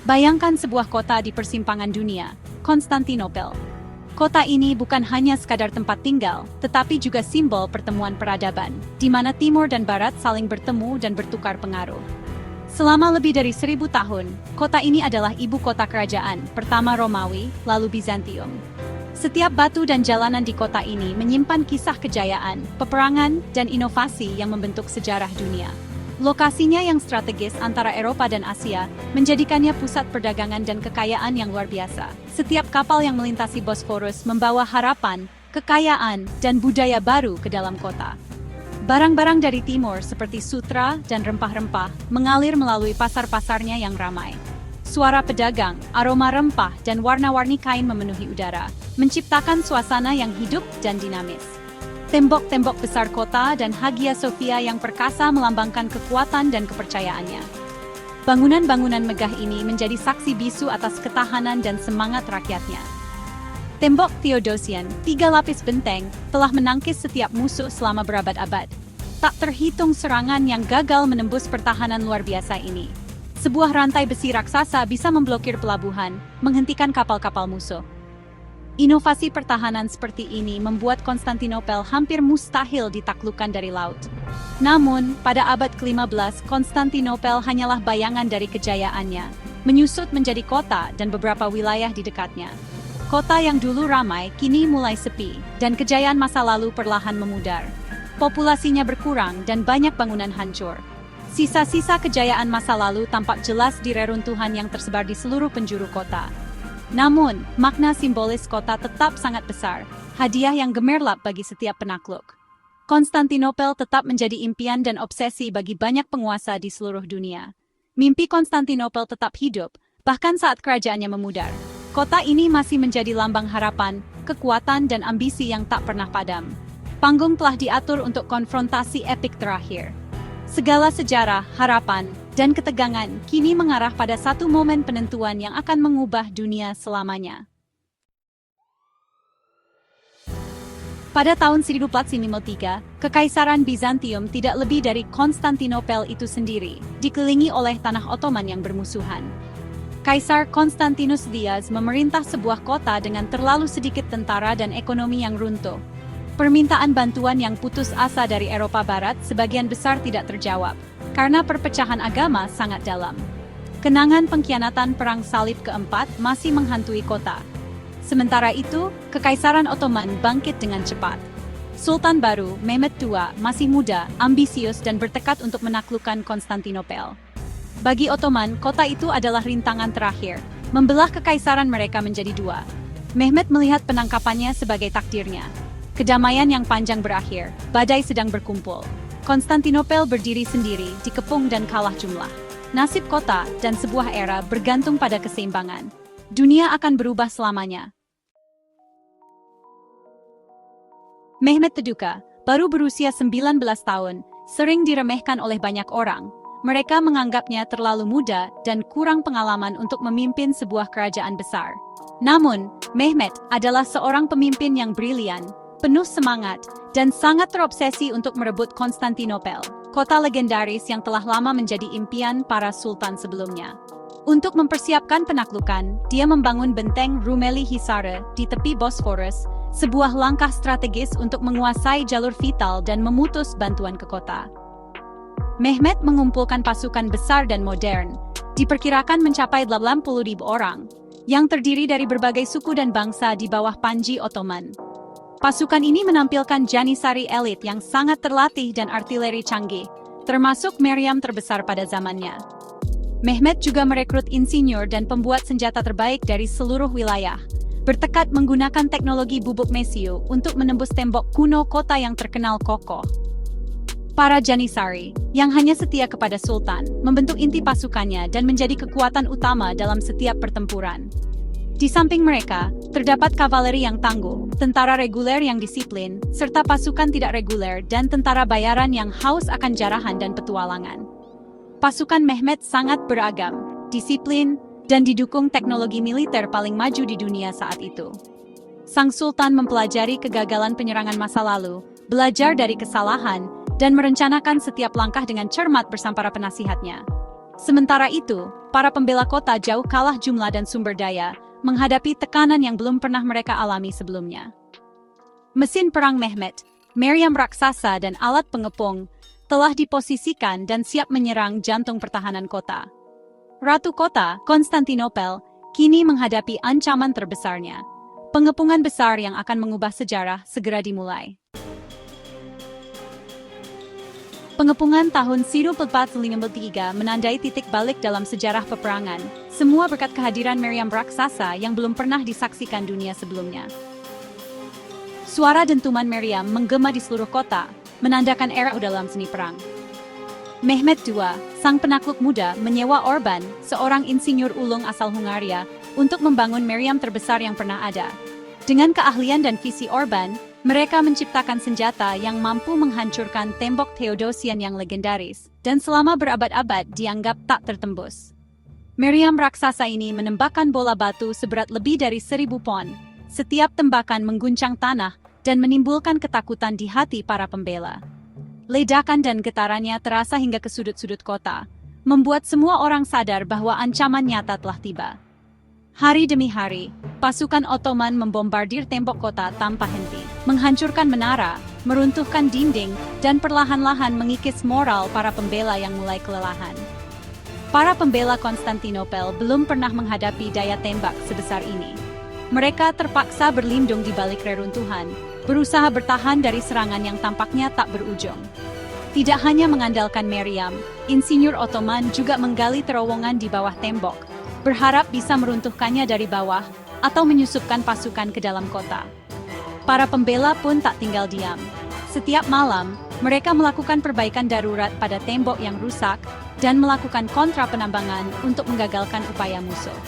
Bayangkan sebuah kota di persimpangan dunia, Konstantinopel. Kota ini bukan hanya sekadar tempat tinggal, tetapi juga simbol pertemuan peradaban, di mana Timur dan Barat saling bertemu dan bertukar pengaruh. Selama lebih dari 1000 tahun, kota ini adalah ibu kota kerajaan, pertama Romawi, lalu Bizantium. Setiap batu dan jalanan di kota ini menyimpan kisah kejayaan, peperangan, dan inovasi yang membentuk sejarah dunia. Lokasinya yang strategis antara Eropa dan Asia menjadikannya pusat perdagangan dan kekayaan yang luar biasa. Setiap kapal yang melintasi Bosphorus membawa harapan, kekayaan, dan budaya baru ke dalam kota. Barang-barang dari timur seperti sutra dan rempah-rempah mengalir melalui pasar-pasarnya yang ramai. Suara pedagang, aroma rempah, dan warna-warni kain memenuhi udara, menciptakan suasana yang hidup dan dinamis. Tembok-tembok besar kota dan Hagia Sophia yang perkasa melambangkan kekuatan dan kepercayaannya. Bangunan-bangunan megah ini menjadi saksi bisu atas ketahanan dan semangat rakyatnya. Tembok Theodosian, 3 lapis benteng, telah menangkis setiap musuh selama berabad-abad. Tak terhitung serangan yang gagal menembus pertahanan luar biasa ini. Sebuah rantai besi raksasa bisa memblokir pelabuhan, menghentikan kapal-kapal musuh. Inovasi pertahanan seperti ini membuat Konstantinopel hampir mustahil ditaklukkan dari laut. Namun, pada abad ke-15, Konstantinopel hanyalah bayangan dari kejayaannya, menyusut menjadi kota dan beberapa wilayah di dekatnya. Kota yang dulu ramai kini mulai sepi, dan kejayaan masa lalu perlahan memudar. Populasinya berkurang dan banyak bangunan hancur. Sisa-sisa kejayaan masa lalu tampak jelas di reruntuhan yang tersebar di seluruh penjuru kota. Namun, makna simbolis kota tetap sangat besar, hadiah yang gemerlap bagi setiap penakluk. Konstantinopel tetap menjadi impian dan obsesi bagi banyak penguasa di seluruh dunia. Mimpi Konstantinopel tetap hidup, bahkan saat kerajaannya memudar. Kota ini masih menjadi lambang harapan, kekuatan, dan ambisi yang tak pernah padam. Panggung telah diatur untuk konfrontasi epik terakhir. Segala sejarah, harapan, dan ketegangan kini mengarah pada satu momen penentuan yang akan mengubah dunia selamanya. Pada tahun 1453, Kekaisaran Bizantium tidak lebih dari Konstantinopel itu sendiri, dikelilingi oleh tanah Ottoman yang bermusuhan. Kaisar Konstantinus Diaz memerintah sebuah kota dengan terlalu sedikit tentara dan ekonomi yang runtuh. Permintaan bantuan yang putus asa dari Eropa Barat sebagian besar tidak terjawab, karena perpecahan agama sangat dalam. Kenangan pengkhianatan Perang Salib keempat masih menghantui kota. Sementara itu, Kekaisaran Ottoman bangkit dengan cepat. Sultan baru, Mehmed II, masih muda, ambisius dan bertekad untuk menaklukkan Konstantinopel. Bagi Ottoman, kota itu adalah rintangan terakhir, membelah kekaisaran mereka menjadi dua. Mehmed melihat penangkapannya sebagai takdirnya. Kedamaian yang panjang berakhir, badai sedang berkumpul. Konstantinopel berdiri sendiri, dikepung dan kalah jumlah. Nasib kota dan sebuah era bergantung pada keseimbangan. Dunia akan berubah selamanya. Mehmed Teduka, baru berusia 19 tahun, sering diremehkan oleh banyak orang. Mereka menganggapnya terlalu muda dan kurang pengalaman untuk memimpin sebuah kerajaan besar. Namun, Mehmed adalah seorang pemimpin yang brilian, penuh semangat, dan sangat terobsesi untuk merebut Konstantinopel, kota legendaris yang telah lama menjadi impian para sultan sebelumnya. Untuk mempersiapkan penaklukan, dia membangun benteng Rumeli Hisar di tepi Bosphorus, sebuah langkah strategis untuk menguasai jalur vital dan memutus bantuan ke kota. Mehmed mengumpulkan pasukan besar dan modern, diperkirakan mencapai 80.000 orang, yang terdiri dari berbagai suku dan bangsa di bawah panji Ottoman. Pasukan ini menampilkan janissary elit yang sangat terlatih dan artileri canggih, termasuk meriam terbesar pada zamannya. Mehmed juga merekrut insinyur dan pembuat senjata terbaik dari seluruh wilayah, bertekad menggunakan teknologi bubuk mesiu untuk menembus tembok kuno kota yang terkenal kokoh. Para janissary, yang hanya setia kepada sultan, membentuk inti pasukannya dan menjadi kekuatan utama dalam setiap pertempuran. Di samping mereka, terdapat kavaleri yang tangguh, tentara reguler yang disiplin, serta pasukan tidak reguler dan tentara bayaran yang haus akan jarahan dan petualangan. Pasukan Mehmed sangat beragam, disiplin, dan didukung teknologi militer paling maju di dunia saat itu. Sang Sultan mempelajari kegagalan penyerangan masa lalu, belajar dari kesalahan, dan merencanakan setiap langkah dengan cermat bersama para penasihatnya. Sementara itu, para pembela kota jauh kalah jumlah dan sumber daya, menghadapi tekanan yang belum pernah mereka alami sebelumnya. Mesin perang Mehmet, meriam raksasa dan alat pengepung telah diposisikan dan siap menyerang jantung pertahanan kota. Ratu kota, Konstantinopel, kini menghadapi ancaman terbesarnya. Pengepungan besar yang akan mengubah sejarah segera dimulai. Pengepungan tahun 1453 menandai titik balik dalam sejarah peperangan, semua berkat kehadiran meriam raksasa yang belum pernah disaksikan dunia sebelumnya. Suara dentuman meriam menggema di seluruh kota, menandakan era dalam seni perang. Mehmet II, sang penakluk muda, menyewa Orban, seorang insinyur ulung asal Hungaria, untuk membangun meriam terbesar yang pernah ada. Dengan keahlian dan visi Orban, mereka menciptakan senjata yang mampu menghancurkan tembok Theodosian yang legendaris, dan selama berabad-abad dianggap tak tertembus. Meriam raksasa ini menembakkan bola batu seberat lebih dari 1000 pon. Setiap tembakan mengguncang tanah dan menimbulkan ketakutan di hati para pembela. Ledakan dan getarannya terasa hingga ke sudut-sudut kota, membuat semua orang sadar bahwa ancaman nyata telah tiba. Hari demi hari, pasukan Ottoman membombardir tembok kota tanpa henti, menghancurkan menara, meruntuhkan dinding, dan perlahan-lahan mengikis moral para pembela yang mulai kelelahan. Para pembela Konstantinopel belum pernah menghadapi daya tembak sebesar ini. Mereka terpaksa berlindung di balik reruntuhan, berusaha bertahan dari serangan yang tampaknya tak berujung. Tidak hanya mengandalkan meriam, insinyur Ottoman juga menggali terowongan di bawah tembok, berharap bisa meruntuhkannya dari bawah atau menyusupkan pasukan ke dalam kota. Para pembela pun tak tinggal diam. Setiap malam, mereka melakukan perbaikan darurat pada tembok yang rusak dan melakukan kontra penambangan untuk menggagalkan upaya musuh.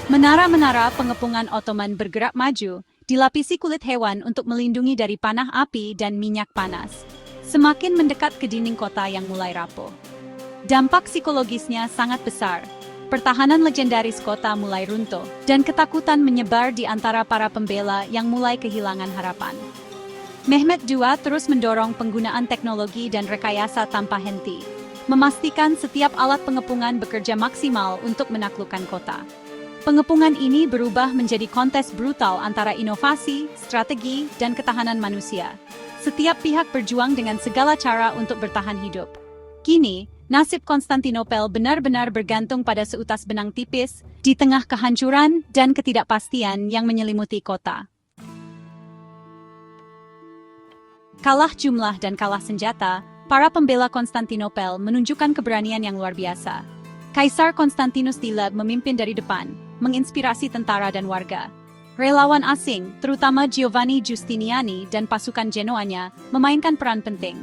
Menara-menara pengepungan Ottoman bergerak maju, dilapisi kulit hewan untuk melindungi dari panah api dan minyak panas. Semakin mendekat ke dinding kota yang mulai rapuh. Dampak psikologisnya sangat besar. Pertahanan legendaris kota mulai runtuh, dan ketakutan menyebar di antara para pembela yang mulai kehilangan harapan. Mehmet II terus mendorong penggunaan teknologi dan rekayasa tanpa henti, memastikan setiap alat pengepungan bekerja maksimal untuk menaklukkan kota. Pengepungan ini berubah menjadi kontes brutal antara inovasi, strategi, dan ketahanan manusia. Setiap pihak berjuang dengan segala cara untuk bertahan hidup. Kini, nasib Konstantinopel benar-benar bergantung pada seutas benang tipis di tengah kehancuran dan ketidakpastian yang menyelimuti kota. Kalah jumlah dan kalah senjata, para pembela Konstantinopel menunjukkan keberanian yang luar biasa. Kaisar Konstantinus III memimpin dari depan, menginspirasi tentara dan warga. Relawan asing, terutama Giovanni Giustiniani dan pasukan Genoanya, memainkan peran penting.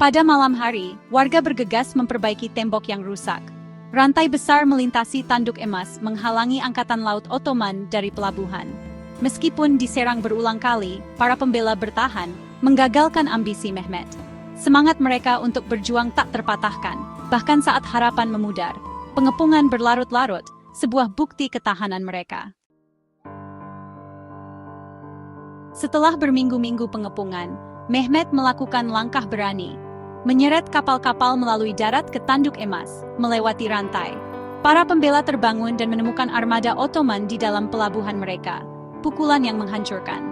Pada malam hari, warga bergegas memperbaiki tembok yang rusak. Rantai besar melintasi tanduk emas menghalangi angkatan laut Ottoman dari pelabuhan. Meskipun diserang berulang kali, para pembela bertahan, menggagalkan ambisi Mehmet. Semangat mereka untuk berjuang tak terpatahkan, bahkan saat harapan memudar. Pengepungan berlarut-larut, sebuah bukti ketahanan mereka. Setelah berminggu-minggu pengepungan, Mehmet melakukan langkah berani, menyeret kapal-kapal melalui darat ke tanduk emas, melewati rantai. Para pembela terbangun dan menemukan armada Ottoman di dalam pelabuhan mereka, pukulan yang menghancurkan.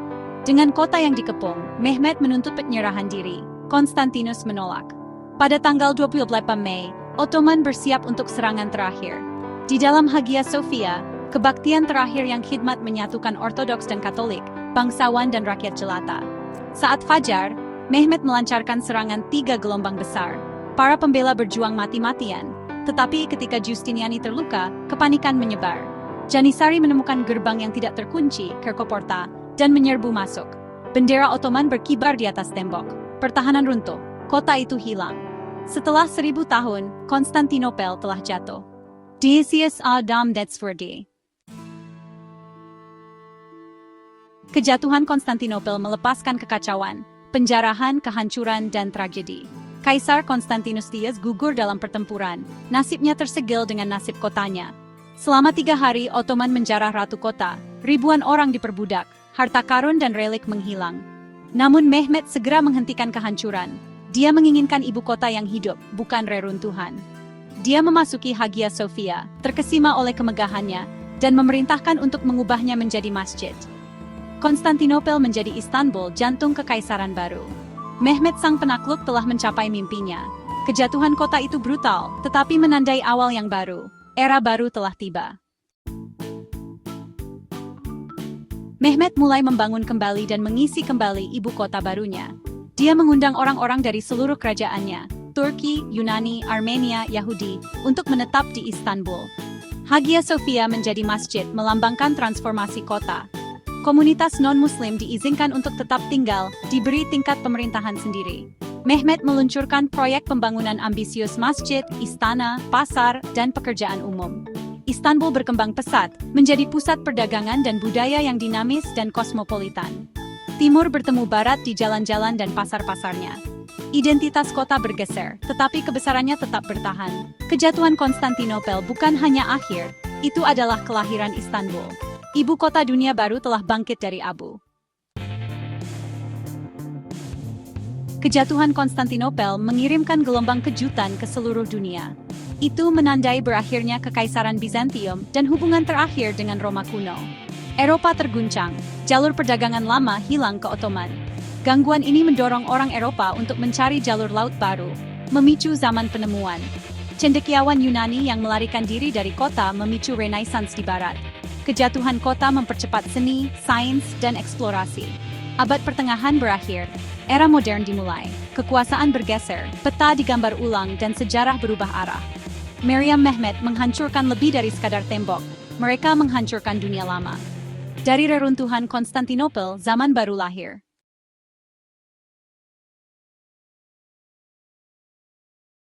Dengan kota yang dikepung, Mehmet menuntut penyerahan diri. Konstantinus menolak. Pada tanggal 28 Mei, Ottoman bersiap untuk serangan terakhir. Di dalam Hagia Sophia, kebaktian terakhir yang khidmat menyatukan Ortodoks dan Katolik, bangsawan dan rakyat jelata. Saat fajar, Mehmet melancarkan serangan 3 gelombang besar. Para pembela berjuang mati-matian, tetapi ketika Giustiniani terluka, kepanikan menyebar. Janissary menemukan gerbang yang tidak terkunci, Kerkoporta, dan menyerbu masuk. Bendera Ottoman berkibar di atas tembok. Pertahanan runtuh, kota itu hilang. Setelah 1000 tahun, Konstantinopel telah jatuh. Decius Adam Detsverde. Kejatuhan Konstantinopel melepaskan kekacauan, penjarahan, kehancuran, dan tragedi. Kaisar Konstantinus III gugur dalam pertempuran, nasibnya tersegel dengan nasib kotanya. Selama 3 hari Ottoman menjarah ratu kota, ribuan orang diperbudak, harta karun dan relik menghilang. Namun Mehmet segera menghentikan kehancuran. Dia menginginkan ibu kota yang hidup, bukan reruntuhan. Dia memasuki Hagia Sophia, terkesima oleh kemegahannya, dan memerintahkan untuk mengubahnya menjadi masjid. Konstantinopel menjadi Istanbul, jantung kekaisaran baru. Mehmet sang penakluk telah mencapai mimpinya. Kejatuhan kota itu brutal, tetapi menandai awal yang baru. Era baru telah tiba. Mehmet mulai membangun kembali dan mengisi kembali ibu kota barunya. Dia mengundang orang-orang dari seluruh kerajaannya, Turki, Yunani, Armenia, Yahudi, untuk menetap di Istanbul. Hagia Sophia menjadi masjid melambangkan transformasi kota. Komunitas non-Muslim diizinkan untuk tetap tinggal, diberi tingkat pemerintahan sendiri. Mehmet meluncurkan proyek pembangunan ambisius masjid, istana, pasar, dan pekerjaan umum. Istanbul berkembang pesat, menjadi pusat perdagangan dan budaya yang dinamis dan kosmopolitan. Timur bertemu Barat di jalan-jalan dan pasar-pasarnya. Identitas kota bergeser, tetapi kebesarannya tetap bertahan. Kejatuhan Konstantinopel bukan hanya akhir, itu adalah kelahiran Istanbul. Ibu kota dunia baru telah bangkit dari abu. Kejatuhan Konstantinopel mengirimkan gelombang kejutan ke seluruh dunia. Itu menandai berakhirnya Kekaisaran Bizantium dan hubungan terakhir dengan Roma kuno. Eropa terguncang, jalur perdagangan lama hilang ke Ottoman. Gangguan ini mendorong orang Eropa untuk mencari jalur laut baru, memicu zaman penemuan. Cendekiawan Yunani yang melarikan diri dari kota memicu Renaissance di Barat. Kejatuhan kota mempercepat seni, sains, dan eksplorasi. Abad pertengahan berakhir, era modern dimulai, kekuasaan bergeser, peta digambar ulang dan sejarah berubah arah. Meriam Mehmet menghancurkan lebih dari sekadar tembok, mereka menghancurkan dunia lama. Dari reruntuhan Konstantinopel, zaman baru lahir.